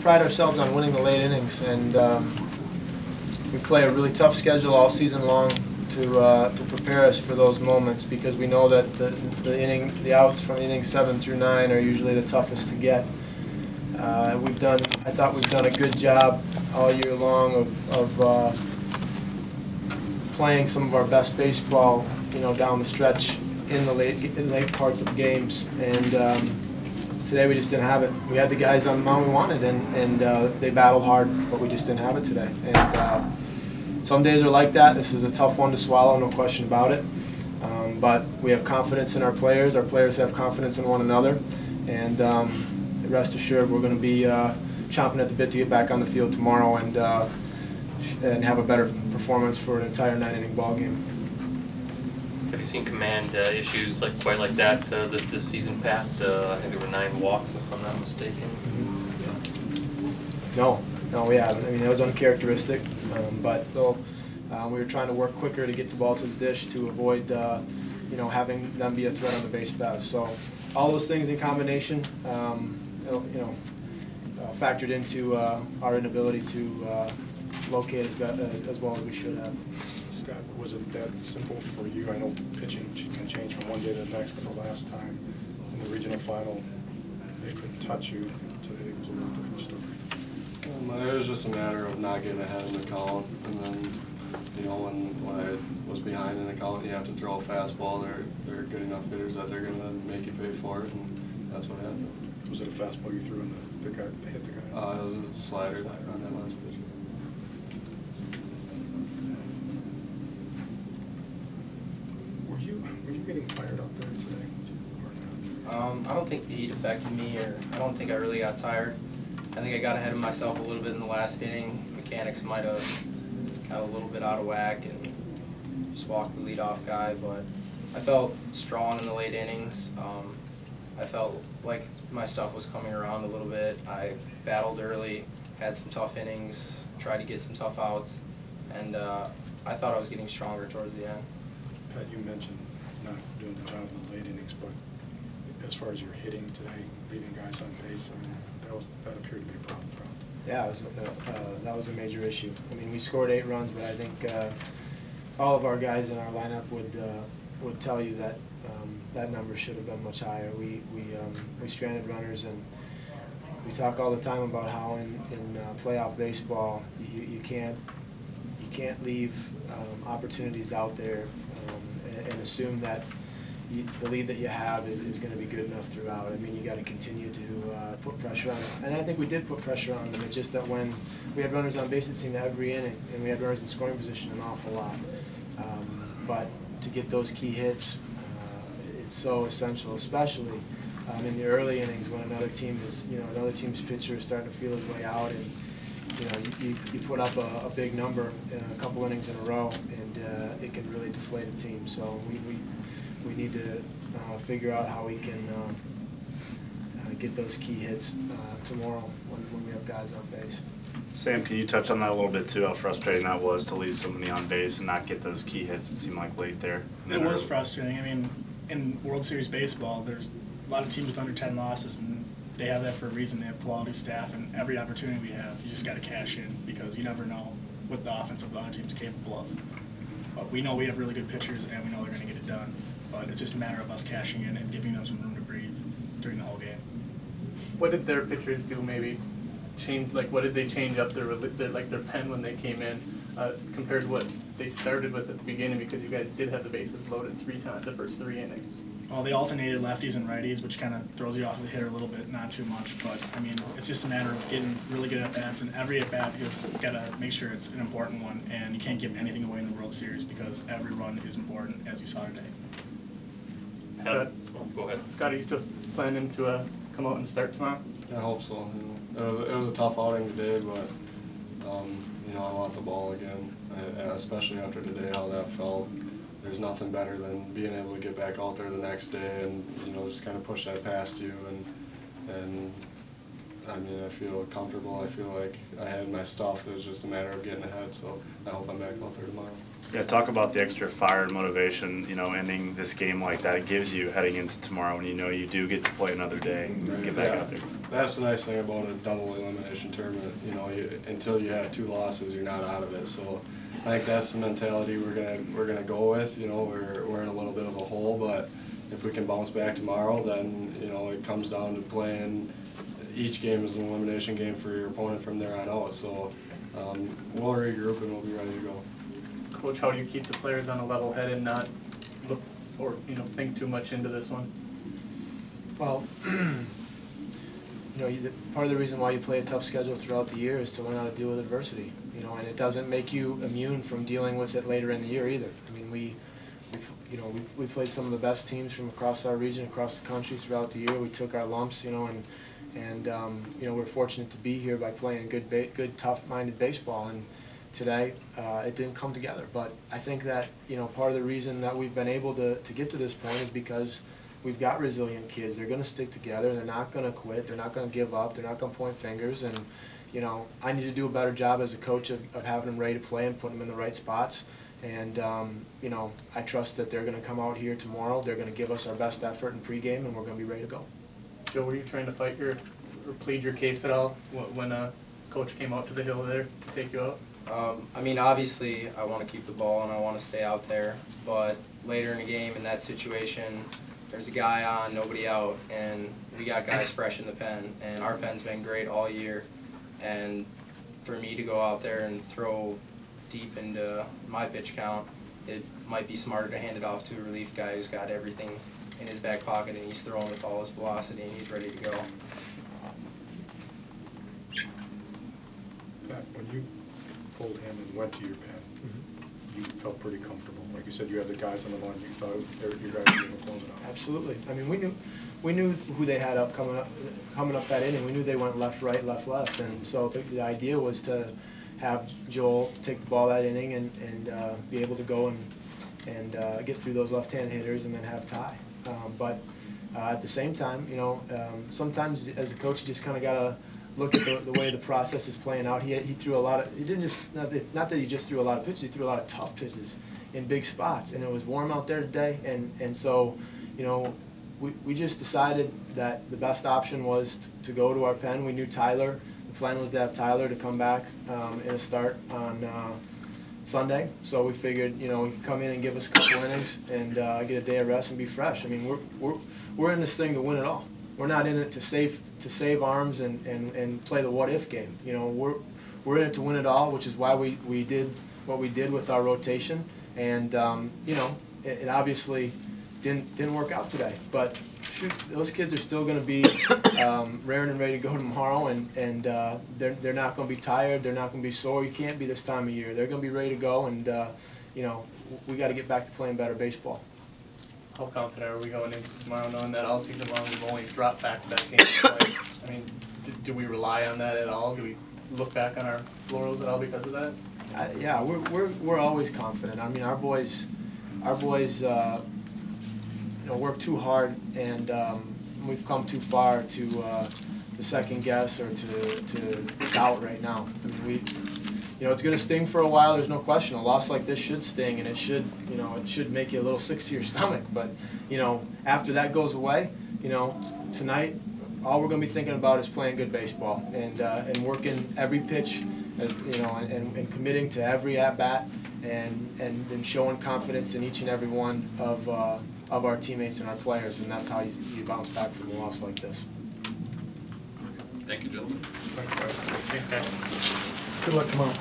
pride ourselves on winning the late innings, and we play a really tough schedule all season long to prepare us for those moments, because we know that the outs from innings 7 through 9 are usually the toughest to get. I thought we've done a good job all year long of playing some of our best baseball, down the stretch in the late parts of games, and today we just didn't have it. We had the guys on the mound we wanted, and they battled hard, but we just didn't have it today. And some days are like that. This is a tough one to swallow, no question about it. But we have confidence in our players. Our players have confidence in one another, and rest assured we're going to be chomping at the bit to get back on the field tomorrow and have a better performance for an entire 9-inning ball game. Have you seen command issues quite like that this season, Pat? I think there were 9 walks, if I'm not mistaken. No, we haven't. I mean, it was uncharacteristic, but though we were trying to work quicker to get the ball to the dish to avoid, having them be a threat on the base paths. So all those things in combination, factored into our inability to locate as well as we should have. Scott, was it that simple for you? I know pitching can change from one day to the next, but the last time in the regional final, they couldn't touch you. Today was a little different story. It was just a matter of not getting ahead in the count, and then, when I was behind in the count, you have to throw a fastball. They're good enough hitters that they're going to make you pay for it, and that's what happened. Was it a fastball you threw and the guy hit the guy? It was a slider on that last pitch. Were you getting fired up there today? I don't think the heat affected me, or I don't think I really got tired. I think I got ahead of myself a little bit in the last inning. Mechanics might have got a little bit out of whack and just walked the leadoff guy, but I felt strong in the late innings. I felt like my stuff was coming around a little bit. I battled early, had some tough innings, tried to get some tough outs, and I thought I was getting stronger towards the end. Pat, you mentioned not doing the job in the late innings, but as far as your hitting today, leaving guys on base, I mean, that appeared to be a problem throughout. Yeah, that was a major issue. I mean, we scored 8 runs, but I think all of our guys in our lineup would tell you that that number should have been much higher. We stranded runners, and we talk all the time about how in playoff baseball you can't leave opportunities out there and assume that the lead that you have is going to be good enough throughout. I mean, you got to continue to put pressure on it, and I think we did put pressure on them. It's just that when we had runners on base, it seemed every inning, and we had runners in scoring position an awful lot. But to get those key hits, it's so essential, especially in the early innings when another team's pitcher is starting to feel his way out, and you put up a big number in a couple innings in a row, and it can really deflate a team. So we need to figure out how we can get those key hits tomorrow when we have guys on base. Sam, can you touch on that a little bit too, how frustrating that was to leave somebody on base and not get those key hits? It seemed like late there. It was frustrating. I mean, in World Series baseball, there's a lot of teams with under 10 losses, and they have that for a reason. They have quality staff, and every opportunity we have, you just got to cash in, because you never know what the offense of the other team's capable of. But we know we have really good pitchers, and we know they're going to get it done. But it's just a matter of us cashing in and giving them some room to breathe during the whole game. What did their pitchers do? Maybe change, what did they change up their pen when they came in compared to what they started with at the beginning? Because you guys did have the bases loaded 3 times the first 3 innings. Well, they alternated lefties and righties, which kind of throws you off as a hitter a little bit, not too much. But I mean, it's just a matter of getting really good at bats, and every at bat, you've got to make sure it's an important one, and you can't give anything away in the World Series because every run is important, as you saw today. Scott, go ahead. Scott, are you still planning to come out and start tomorrow? I hope so. It was a tough outing today, but I want the ball again, especially after today, how that felt. There's nothing better than being able to get back out there the next day and just kind of push that past you, and I mean, I feel comfortable. I feel like I had my stuff. It was just a matter of getting ahead. So I hope I'm back out there tomorrow. Yeah, talk about the extra fire and motivation, you know, ending this game like that. It gives you heading into tomorrow when you know you do get to play another day and get back out there. That's the nice thing about a double elimination tournament. You know, until you have 2 losses, you're not out of it. So I think that's the mentality we're gonna go with. You know, we're in a little bit of a hole, but if we can bounce back tomorrow, then you know it comes down to playing. Each game is an elimination game for your opponent from there on out. So we'll regroup and we'll be ready to go. Coach, how do you keep the players on a level head and not look or think too much into this one? Well, part of the reason why you play a tough schedule throughout the year is to learn how to deal with adversity. You know, and it doesn't make you immune from dealing with it later in the year either. I mean, we played some of the best teams from across our region, across the country throughout the year. We took our lumps, you know, and we're fortunate to be here by playing good, tough-minded baseball. And today, it didn't come together. But I think that part of the reason that we've been able to get to this point is because we've got resilient kids. They're going to stick together. They're not going to quit. They're not going to give up. They're not going to point fingers. And I need to do a better job as a coach of having them ready to play and putting them in the right spots. And I trust that they're going to come out here tomorrow. They're going to give us our best effort in pregame, and we're going to be ready to go. Joe, were you trying to fight or plead your case at all when Coach came out to the hill there to take you out? I mean, obviously, I want to keep the ball and I want to stay out there, but later in the game, in that situation, there's a guy on, nobody out, and we got guys fresh in the pen, and our pen's been great all year, and for me to go out there and throw deep into my pitch count, it might be smarter to hand it off to a relief guy who's got everything in his back pocket and he's throwing with all his velocity and he's ready to go. Pat, when you pulled him and went to your pen, you felt pretty comfortable. Like you said, you had the guys on the line. You thought you guys were going to close it out. Absolutely. I mean, we knew who they had coming up that inning. We knew they went left, right, left, left, and so the idea was to have Joel take the ball that inning and be able to go and get through those left-hand hitters and then have Ty. But at the same time, sometimes as a coach, you just kind of got to look at the way the process is playing out. He threw a lot of, he didn't just, not that he just threw a lot of pitches, he threw a lot of tough pitches in big spots. And it was warm out there today, and so, we just decided that the best option was to go to our pen. We knew Tyler, the plan was to have Tyler to come back in a start on Sunday. So we figured, he could come in and give us a couple innings and get a day of rest and be fresh. I mean, we're in this thing to win it all. We're not in it to save arms and play the what-if game. We're in it to win it all, which is why we did what we did with our rotation. And it obviously didn't work out today. But shoot, those kids are still going to be raring and ready to go tomorrow, and they're not going to be tired. They're not going to be sore. You can't be this time of year. They're going to be ready to go, and we got to get back to playing better baseball. How confident are we going into tomorrow, knowing that all season long we've only dropped back-to-back games twice? I mean, do we rely on that at all? Do we look back on our laurels at all because of that? Yeah, we're always confident. I mean, our boys, work too hard, and we've come too far to second guess or to doubt right now. I mean, it's going to sting for a while. There's no question. A loss like this should sting, and it should make you a little sick to your stomach. But after that goes away, tonight, all we're going to be thinking about is playing good baseball and working every pitch, and committing to every at bat, and showing confidence in each and every one of our teammates and our players, and that's how you bounce back from a loss like this. Thank you, gentlemen. Thanks, guys. Thanks, guys. Good luck tomorrow.